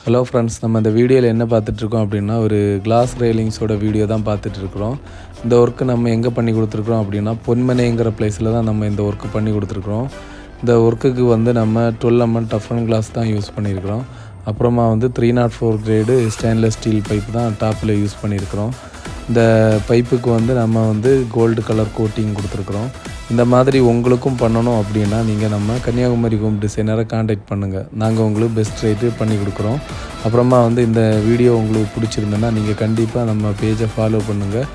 Hello friends, நம்ம இந்த வீடியோவில் என்ன பார்த்துட்ருக்கோம் அப்படின்னா, ஒரு கிளாஸ் ரெயிலிங்ஸோட வீடியோ தான் பார்த்துட்ருக்குறோம். இந்த ஒர்க்கு நம்ம எங்கே பண்ணி கொடுத்துருக்குறோம் அப்படின்னா, பொன்மனைங்கிற பிளேஸில் தான் நம்ம இந்த ஒர்க்கு பண்ணி கொடுத்துருக்குறோம். இந்த ஒர்க்குக்கு வந்து நம்ம 12mm டஃபன் கிளாஸ் தான் யூஸ் பண்ணியிருக்கிறோம். அப்புறமா வந்து 304 கிரேடு ஸ்டெயின்லெஸ் ஸ்டீல் பைப் தான் டாப்பில் யூஸ் பண்ணியிருக்கிறோம். இந்த பைப்புக்கு வந்து நம்ம வந்து கோல்டு கலர் கோட்டிங் கொடுத்துருக்குறோம். இந்த மாதிரி உங்களுக்கும் பண்ணணும் அப்படின்னா நீங்கள் நம்ம கன்னியாகுமரி ஹோம் டிசைனரை காண்டாக்ட் பண்ணுங்கள். நாங்கள் உங்களுக்கு பெஸ்ட் ரேட்டு பண்ணி கொடுக்குறோம். அப்புறமா வந்து இந்த வீடியோ உங்களுக்கு பிடிச்சிருந்தேன்னா நீங்கள் கண்டிப்பாக நம்ம பேஜை ஃபாலோ பண்ணுங்கள்.